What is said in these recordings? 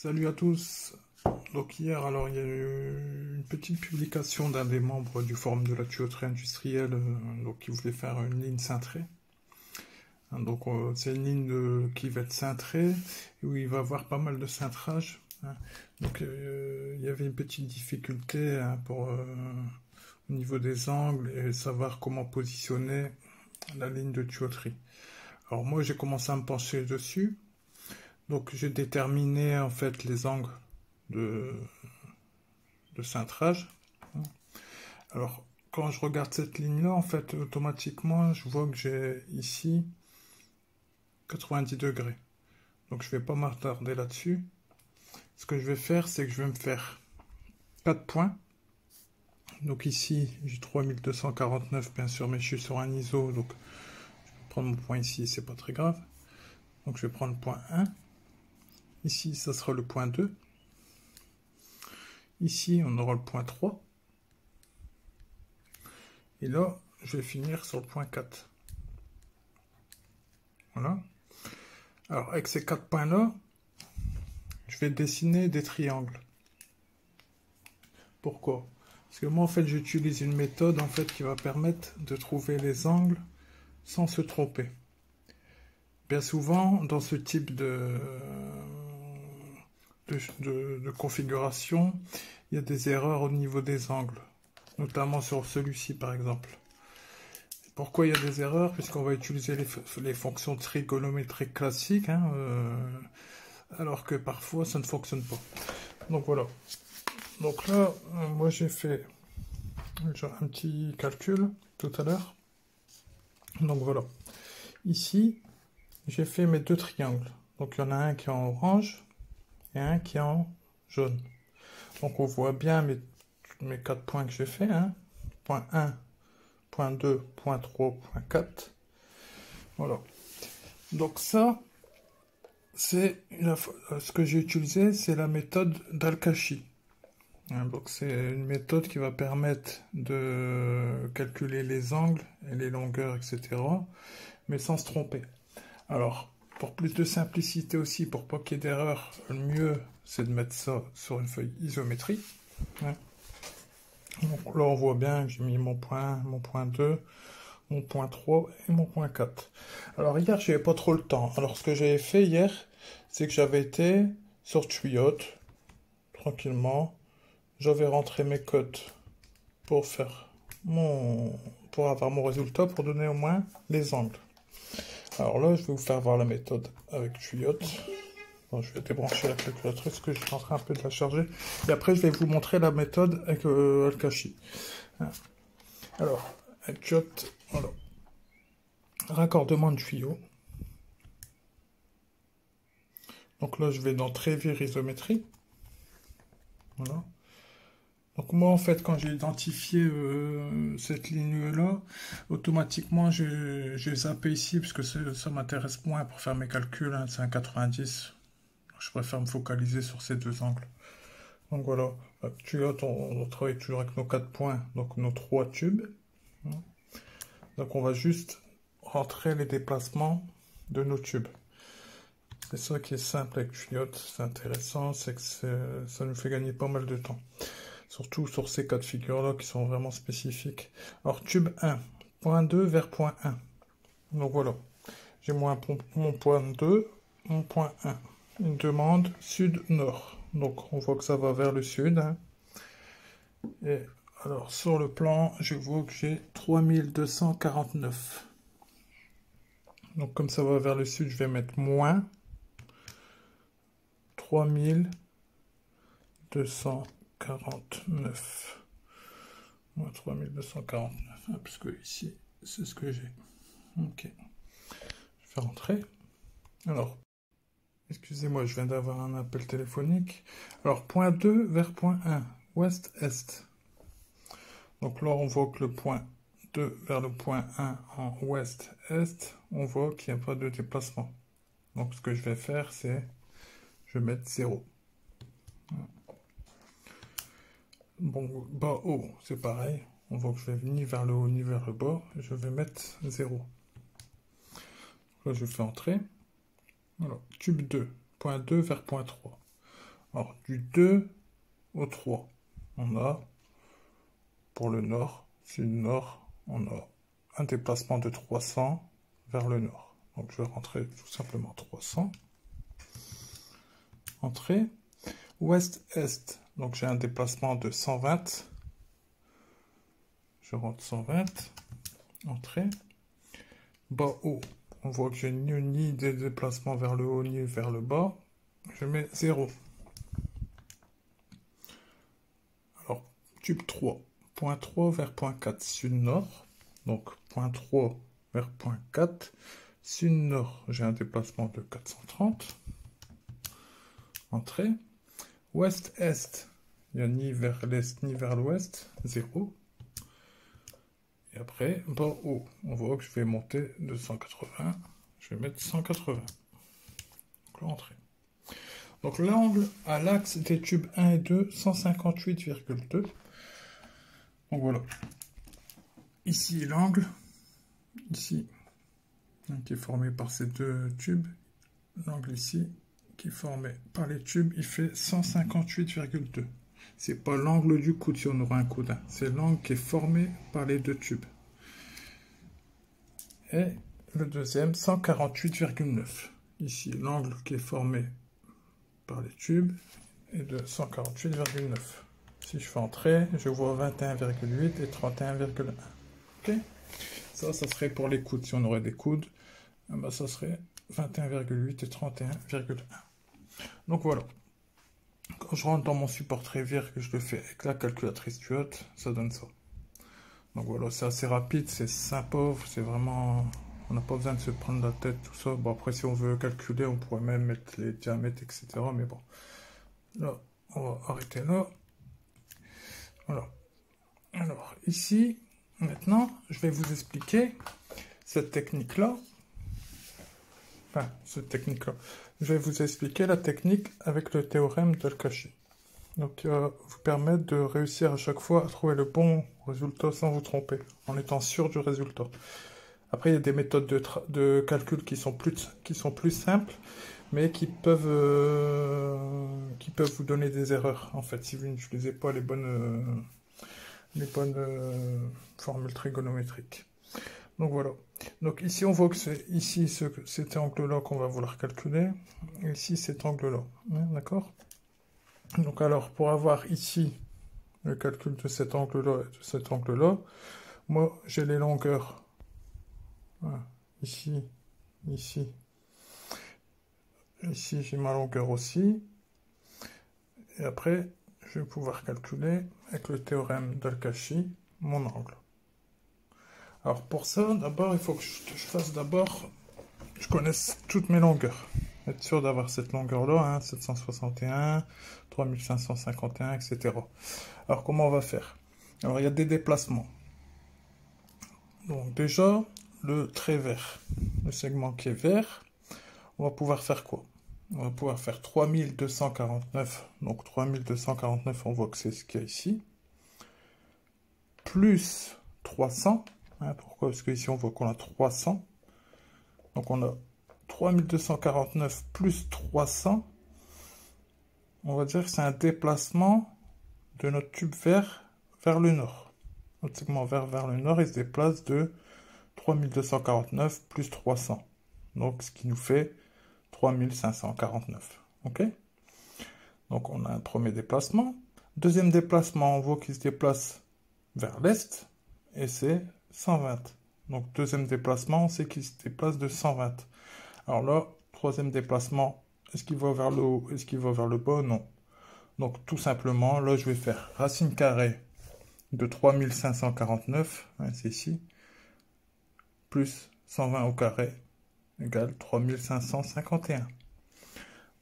Salut à tous. Donc hier, alors il y a eu une petite publication d'un des membres du forum de la tuyauterie industrielle, donc qui voulait faire une ligne cintrée. Donc c'est une ligne qui va être cintrée où il va avoir pas mal de cintrage. Donc il y avait une petite difficulté au niveau des angles et savoir comment positionner la ligne de tuyauterie. Alors moi j'ai commencé à me pencher dessus. Donc j'ai déterminé en fait les angles de cintrage. Alors quand je regarde cette ligne là, en fait automatiquement je vois que j'ai ici 90 degrés. Donc je vais pas m'attarder là-dessus. Ce que je vais faire, c'est que je vais me faire 4 points. Donc ici j'ai 3249 bien sûr, mais je suis sur un ISO, donc je vais prendre mon point ici, c'est pas très grave. Donc je vais prendre le point 1. Ici ça sera le point 2. Ici, on aura le point 3. Et là, je vais finir sur le point 4. Voilà. Alors, avec ces 4 points-là, je vais dessiner des triangles. Pourquoi? Parce que moi, en fait, j'utilise une méthode en fait, qui va permettre de trouver les angles sans se tromper. Bien souvent, dans ce type de configuration, il y a des erreurs au niveau des angles, notamment sur celui-ci par exemple. Pourquoi il y a des erreurs? Puisqu'on va utiliser les fonctions trigonométriques classiques, alors que parfois ça ne fonctionne pas. Donc voilà. Donc là, moi j'ai fait un petit calcul tout à l'heure. Donc voilà. Ici, j'ai fait mes deux triangles. Donc il y en a un qui est en orange et un qui est en jaune. Donc on voit bien mes 4 points que j'ai fait. Point 1, point 2, point 3, point 4. Voilà. Donc ça, c'est ce que j'ai utilisé, c'est la méthode d'Al-Kashi. Donc c'est une méthode qui va permettre de calculer les angles et les longueurs, etc. mais sans se tromper. Alors, pour plus de simplicité aussi, pour pas qu'il y ait d'erreur, le mieux c'est de mettre ça sur une feuille isométrique. Donc là on voit bien que j'ai mis mon point 2, mon point 3 et mon point 4. Alors hier, j'avais pas trop le temps. Alors ce que j'avais fait hier, c'est que j'avais été sur Tuyot, tranquillement. J'avais rentré mes codes pour avoir mon résultat, pour donner au moins les angles. Alors là, je vais vous faire voir la méthode avec Tuyot. Bon, je vais débrancher la calculatrice, que je suis en train un peu de la charger. Et après, je vais vous montrer la méthode avec Al-Kashi. Alors, avec Tuyot, voilà. Raccordement de tuyau. Donc là, je vais dans Trévire isométrie. Voilà. Donc moi, en fait, quand j'ai identifié cette ligne-là, automatiquement, j'ai zappé ici, parce que ça m'intéresse moins pour faire mes calculs. C'est un 90. Je préfère me focaliser sur ces deux angles. Donc voilà. On travaille toujours avec nos 4 points, donc nos 3 tubes. Donc on va juste rentrer les déplacements de nos tubes. C'est ça qui est simple avec Tuyot, c'est intéressant, c'est que ça nous fait gagner pas mal de temps. Surtout sur ces cas de figure-là qui sont vraiment spécifiques. Alors tube 1, point 2 vers point 1. Donc voilà, j'ai mon point 2, mon point 1. Une demande sud-nord. Donc on voit que ça va vers le sud. Et alors sur le plan, je vois que j'ai 3249. Donc comme ça va vers le sud, je vais mettre moins 3249. Moins 3249, puisque ici, c'est ce que j'ai. Ok. Je vais rentrer. Alors, excusez-moi, je viens d'avoir un appel téléphonique. Alors, point 2 vers point 1, ouest-est. Donc là, on voit que le point 2 vers le point 1 en ouest-est, on voit qu'il n'y a pas de déplacement. Donc, ce que je vais faire, c'est je vais mettre 0. Bon, bas, haut, c'est pareil. On voit que je vais ni vers le haut ni vers le bas. Je vais mettre 0. Là, je fais entrer. Voilà. Tube 2. Point 2 vers point 3. Alors, du 2 au 3, on a, pour le nord, sud-nord, on a un déplacement de 300 vers le nord. Donc, je vais rentrer tout simplement 300. Entrée. Ouest-est, donc j'ai un déplacement de 120. Je rentre 120. Entrée. Bas-haut, on voit que j'ai ni des déplacements vers le haut ni vers le bas. Je mets 0. Alors, tube 3. Point 3 vers point 4, sud-nord. Donc, point 3 vers point 4. Sud-nord, j'ai un déplacement de 430. Entrée. Ouest-est, il n'y a ni vers l'est ni vers l'ouest, 0. Et après, bas-haut, on voit que je vais monter de 180. Je vais mettre 180. Donc là, entrée. Donc l'angle à l'axe des tubes 1 et 2, 158,2. Donc voilà. Ici l'angle, ici, qui est formé par ces deux tubes. L'angle ici, qui est formé par les tubes, il fait 158,2. C'est pas l'angle du coude si on aura un coude, hein. C'est l'angle qui est formé par les deux tubes. Et le deuxième, 148,9. Ici, l'angle qui est formé par les tubes est de 148,9. Si je fais entrer, je vois 21,8 et 31,1. Ok? Ça serait pour les coudes. Si on aurait des coudes, ben ça serait 21,8 et 31,1. Donc voilà. Quand je rentre dans mon support Trévire, que je le fais avec la calculatrice tuyau, ça donne ça. Donc voilà, c'est assez rapide, c'est sympa, c'est vraiment... On n'a pas besoin de se prendre la tête, tout ça. Bon, après, si on veut calculer, on pourrait même mettre les diamètres, etc. Mais bon, là, on va arrêter là. Voilà. Alors, ici, maintenant, je vais vous expliquer cette technique-là. Enfin, cette technique-là. Je vais vous expliquer la technique avec le théorème d'Al-Kashi. Donc, qui va vous permettre de réussir à chaque fois à trouver le bon résultat sans vous tromper, en étant sûr du résultat. Après, il y a des méthodes de calcul qui sont plus simples, mais qui peuvent vous donner des erreurs, en fait, si vous n'utilisez pas les bonnes formules trigonométriques. Donc voilà. Donc ici, on voit que c'est ici cet angle-là qu'on va vouloir calculer, et ici cet angle-là. D'accord? Donc alors, pour avoir ici le calcul de cet angle-là et de cet angle-là, moi, j'ai les longueurs. Voilà. Ici, ici. Ici, j'ai ma longueur aussi. Et après, je vais pouvoir calculer avec le théorème d'Al-Kashi mon angle. Alors pour ça, d'abord, il faut que je fasse d'abord, je connaisse toutes mes longueurs. Être sûr d'avoir cette longueur-là, hein, 761, 3551, etc. Alors comment on va faire? Alors il y a des déplacements. Donc déjà, le trait vert, le segment qui est vert, on va pouvoir faire quoi? On va pouvoir faire 3249, donc 3249, on voit que c'est ce qu'il y a ici, plus 300, hein, pourquoi? Parce qu'ici on voit qu'on a 300, donc on a 3249 plus 300, on va dire que c'est un déplacement de notre tube vert vers le nord. Notre segment vert vers le nord, il se déplace de 3249 plus 300, donc ce qui nous fait 3549. Ok? Donc on a un premier déplacement. Deuxième déplacement, on voit qu'il se déplace vers l'est et c'est 120. Donc deuxième déplacement, on sait qu'il se déplace de 120. Alors là, troisième déplacement, est-ce qu'il va vers le haut? Est-ce qu'il va vers le bas? Non. Donc tout simplement, là je vais faire racine carrée de 3549, hein, c'est ici, plus 120 au carré égale 3551.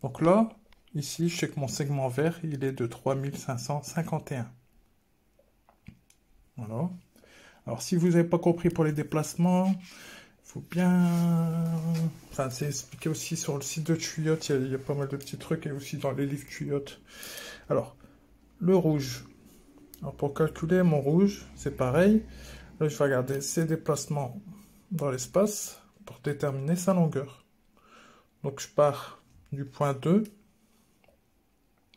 Donc là, ici, je sais que mon segment vert, il est de 3551. Voilà. Alors, si vous n'avez pas compris pour les déplacements, il faut bien... Enfin, c'est expliqué aussi sur le site de Tuyot, il y a pas mal de petits trucs, et aussi dans les livres Tuyot. Alors, le rouge. Alors, pour calculer mon rouge, c'est pareil. Là, je vais regarder ses déplacements dans l'espace pour déterminer sa longueur. Donc, je pars du point 2.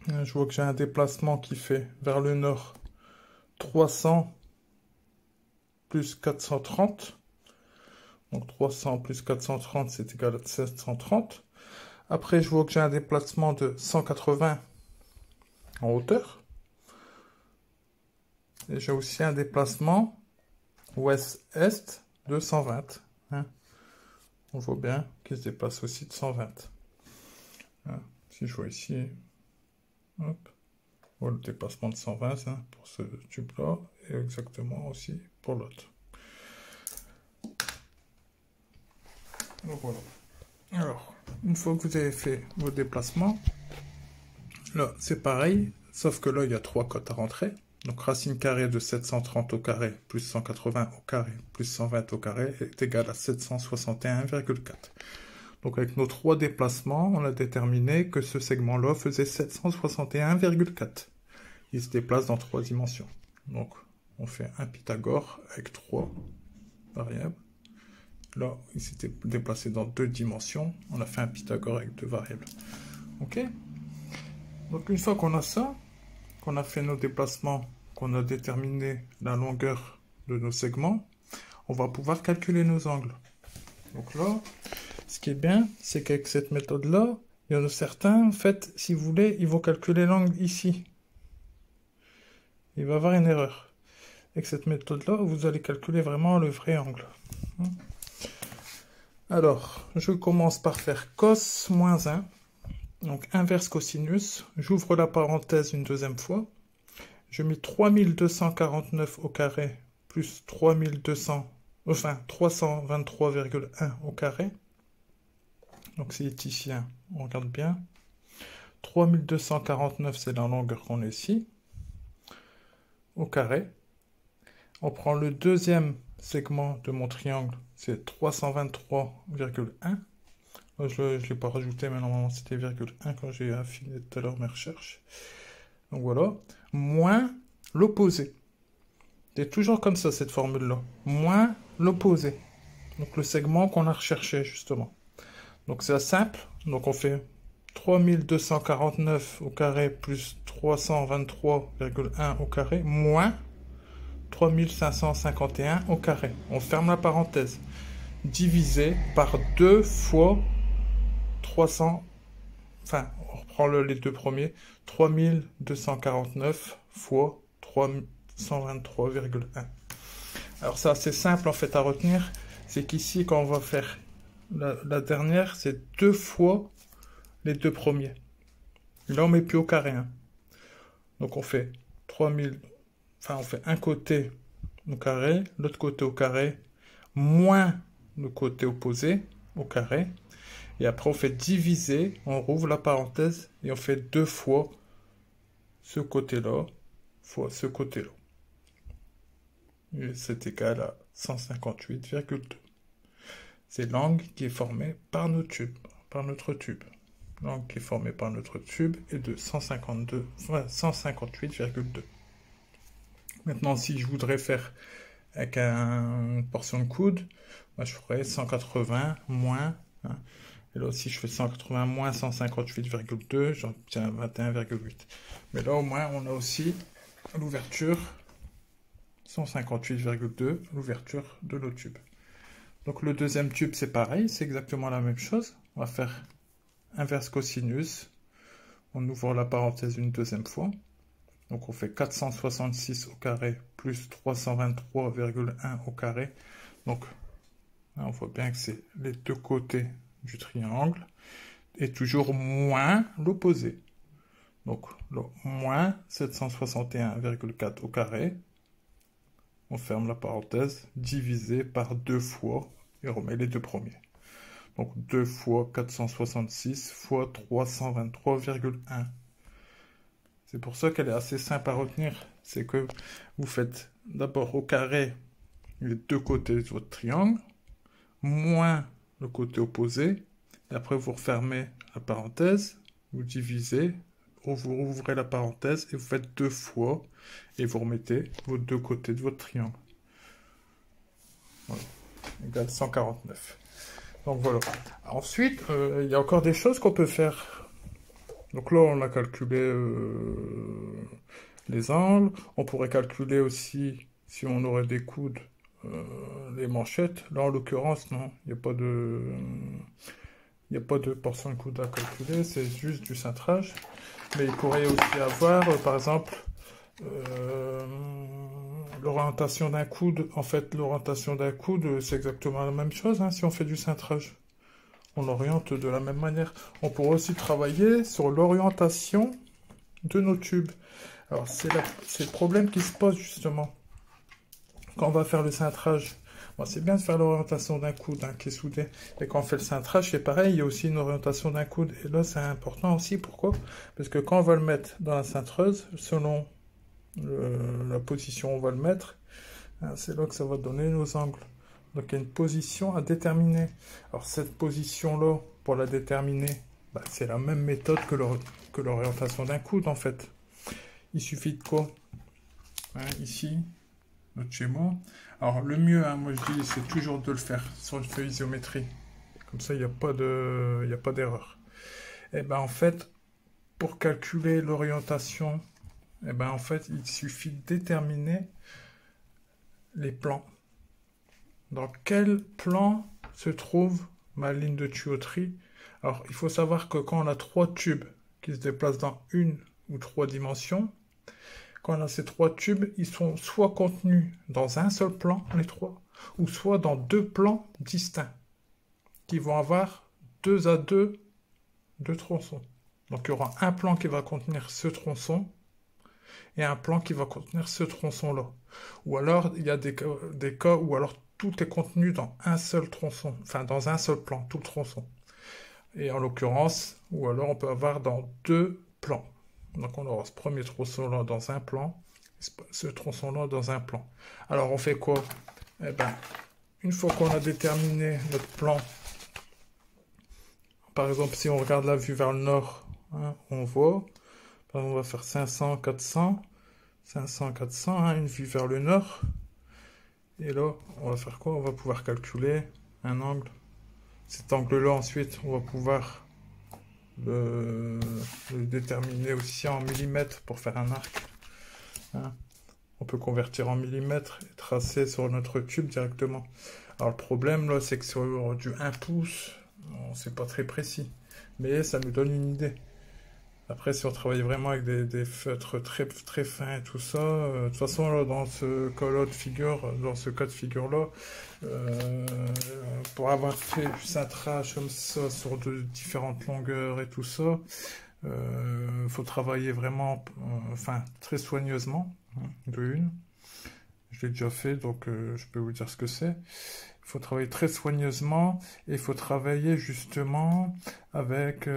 Je vois que j'ai un déplacement qui fait vers le nord 300 plus 430. Donc 300 plus 430, c'est égal à 730. Après, je vois que j'ai un déplacement de 180 en hauteur. Et j'ai aussi un déplacement ouest-est de 120. Hein. On voit bien qu'il se déplace aussi de 120. Hein. Si je vois ici, hop, on voit le déplacement de 120 hein, pour ce tube-là, et exactement aussi pour l'autre. Donc voilà. Alors, une fois que vous avez fait vos déplacements, là c'est pareil, sauf que là il y a 3 cotes à rentrer. Donc racine carrée de 730 au carré plus 180 au carré plus 120 au carré est égal à 761,4. Donc avec nos 3 déplacements, on a déterminé que ce segment-là faisait 761,4. Il se déplace dans 3 dimensions. Donc on fait un Pythagore avec 3 variables. Là, il s'était déplacé dans 2 dimensions. On a fait un Pythagore avec 2 variables. Ok? Donc une fois qu'on a ça, qu'on a fait nos déplacements, qu'on a déterminé la longueur de nos segments, on va pouvoir calculer nos angles. Donc là, ce qui est bien, c'est qu'avec cette méthode-là, il y en a certains, en fait, si vous voulez, ils vont calculer l'angle ici. Il va y avoir une erreur. Avec cette méthode-là, vous allez calculer vraiment le vrai angle. Alors, je commence par faire cos moins 1. Donc, inverse cosinus. J'ouvre la parenthèse une deuxième fois. Je mets 3249 au carré plus 323,1 au carré. Donc, c'est ici, hein. On regarde bien. 3249, c'est la longueur qu'on a ici. Au carré. On prend le deuxième segment de mon triangle, c'est 323,1. Je ne l'ai pas rajouté, mais normalement c'était virgule 1 quand j'ai affiné tout à l'heure mes recherches. Donc voilà, moins l'opposé. C'est toujours comme ça cette formule-là. Moins l'opposé. Donc le segment qu'on a recherché justement. Donc c'est simple. Donc on fait 3249 au carré plus 323,1 au carré moins 3551 au carré. On ferme la parenthèse. Divisé par 2 fois 300. Enfin, on reprend les deux premiers. 3249 fois 323,1. Alors ça, c'est simple en fait à retenir. C'est qu'ici, quand on va faire la dernière, c'est 2 fois les deux premiers. Là, on met plus au carré. Hein. Donc on fait 3000. Enfin, on fait un côté au carré, l'autre côté au carré, moins le côté opposé au carré. Et après, on fait diviser, on rouvre la parenthèse et on fait 2 fois ce côté-là fois ce côté-là. Et c'est égal à 158,2. C'est l'angle qui est formé par notre tube. L'angle qui est formé par notre tube est de 158,2. Maintenant, si je voudrais faire avec une portion de coude, moi, je ferais 180 moins. Hein, et là aussi, je fais 180 moins 158,2, j'obtiens 21,8. Mais là, au moins, on a aussi l'ouverture 158,2, l'ouverture de nos tubes. Donc le deuxième tube, c'est pareil, c'est exactement la même chose. On va faire inverse cosinus. On ouvre la parenthèse une deuxième fois. Donc on fait 466 au carré plus 323,1 au carré. Donc là, on voit bien que c'est les deux côtés du triangle. Et toujours moins l'opposé. Donc là, moins 761,4 au carré. On ferme la parenthèse, divisé par 2 fois, et on remet les deux premiers. Donc 2 fois 466 fois 323,1. C'est pour ça qu'elle est assez simple à retenir. C'est que vous faites d'abord au carré les deux côtés de votre triangle, moins le côté opposé, et après vous refermez la parenthèse, vous divisez, vous ouvrez la parenthèse et vous faites 2 fois, et vous remettez vos deux côtés de votre triangle. Voilà, égale 149. Donc voilà. Ensuite, il y a encore des choses qu'on peut faire Donc là, on a calculé les angles. On pourrait calculer aussi, si on aurait des coudes, les manchettes. Là, en l'occurrence, non, il n'y a pas de... Il n'y a pas de portion de coude à calculer, c'est juste du cintrage. Mais il pourrait aussi avoir, par exemple, l'orientation d'un coude. En fait, l'orientation d'un coude, c'est exactement la même chose si on fait du cintrage. On oriente de la même manière. On pourrait aussi travailler sur l'orientation de nos tubes. Alors, c'est le problème qui se pose justement quand on va faire le cintrage. Bon, c'est bien de faire l'orientation d'un coude qui est soudé. Et quand on fait le cintrage, c'est pareil, il y a aussi une orientation d'un coude. Et là, c'est important aussi. Pourquoi? Parce que quand on va le mettre dans la cintreuse, selon la position où on va le mettre, c'est là que ça va donner nos angles. Donc il y a une position à déterminer. Alors cette position-là, pour la déterminer, c'est la même méthode que l'orientation d'un coude en fait. Il suffit de quoi? Ici, notre schéma. Alors le mieux, moi je dis, c'est toujours de le faire sur une feuille isométrie. Comme ça, il n'y a pas d'erreur. Et en fait, pour calculer l'orientation, en fait, il suffit de déterminer les plans. Dans quel plan se trouve ma ligne de tuyauterie? Alors, il faut savoir que quand on a 3 tubes qui se déplacent dans une ou 3 dimensions, quand on a ces 3 tubes, ils sont soit contenus dans un seul plan, les 3, ou soit dans 2 plans distincts, qui vont avoir 2 à 2 tronçons. Donc, il y aura un plan qui va contenir ce tronçon, et un plan qui va contenir ce tronçon-là. Ou alors, il y a des cas où alors tout est contenu dans un seul tronçon, enfin dans un seul plan, tout le tronçon. Et en l'occurrence, ou alors on peut avoir dans 2 plans. Donc on aura ce premier tronçon-là dans un plan, ce tronçon-là dans un plan. Alors on fait quoi? Une fois qu'on a déterminé notre plan, par exemple si on regarde la vue vers le nord, on voit, on va faire 500, 400, 500, 400, une vue vers le nord. Et là, on va faire quoi? On va pouvoir calculer un angle. Cet angle-là, ensuite, on va pouvoir le déterminer aussi en millimètres pour faire un arc. On peut convertir en millimètres et tracer sur notre tube directement. Alors le problème, là, c'est que sur du 1 pouce, c'est pas très précis. Mais ça nous donne une idée. Après, si on travaille vraiment avec des feutres très, très fins et tout ça, de toute façon, là, dans ce cas de figure-là, pour avoir fait du cintrage comme ça sur de différentes longueurs et tout ça, faut travailler vraiment, très soigneusement, de une. Je l'ai déjà fait, donc je peux vous dire ce que c'est. Il faut travailler très soigneusement et il faut travailler justement avec...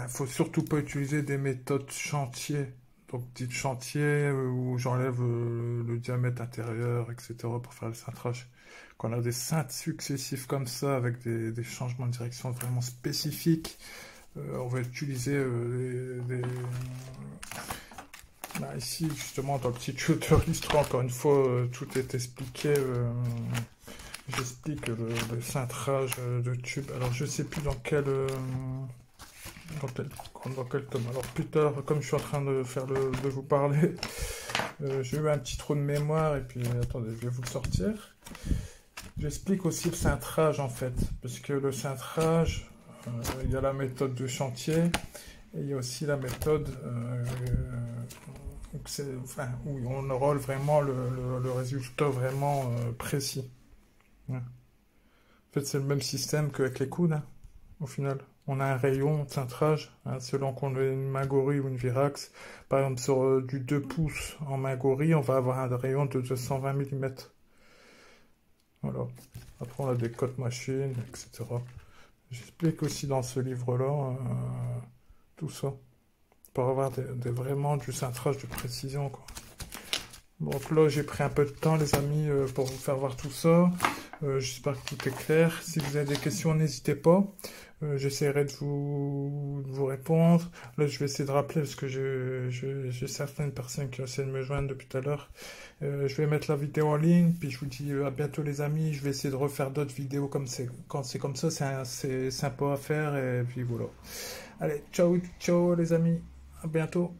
faut surtout pas utiliser des méthodes chantier. Donc, dites chantier où j'enlève le diamètre intérieur, etc. pour faire le cintrage. Quand on a des cintres successifs comme ça, avec des changements de direction vraiment spécifiques, on va utiliser ici, justement, dans le petit tuteur illustrant, encore une fois, tout est expliqué. J'explique le cintrage de tube. Alors, je sais plus dans quel tome. Alors plus tard, comme je suis en train de vous parler, j'ai eu un petit trou de mémoire et puis attendez, je vais vous le sortir. J'explique aussi le cintrage en fait, parce que le cintrage, il y a la méthode de chantier et il y a aussi la méthode où on enrôle vraiment le résultat vraiment précis. En fait, c'est le même système qu'avec les coudes, au final. On a un rayon de cintrage, selon qu'on ait une main gorille ou une virax. Par exemple, sur du 2 pouces en main gorille, on va avoir un rayon de 220 mm. Voilà. Après, on a des cotes machines, etc. J'explique aussi dans ce livre-là tout ça. Pour avoir vraiment du cintrage de précision, quoi. Donc là, j'ai pris un peu de temps, les amis, pour vous faire voir tout ça. J'espère que tout est clair. Si vous avez des questions, n'hésitez pas. J'essaierai de vous répondre. Là, je vais essayer de rappeler parce que j'ai certaines personnes qui essaient de me joindre depuis tout à l'heure. Je vais mettre la vidéo en ligne, puis je vous dis à bientôt les amis. Je vais essayer de refaire d'autres vidéos quand c'est comme ça. C'est sympa à faire et puis voilà. Allez, ciao, ciao les amis, à bientôt.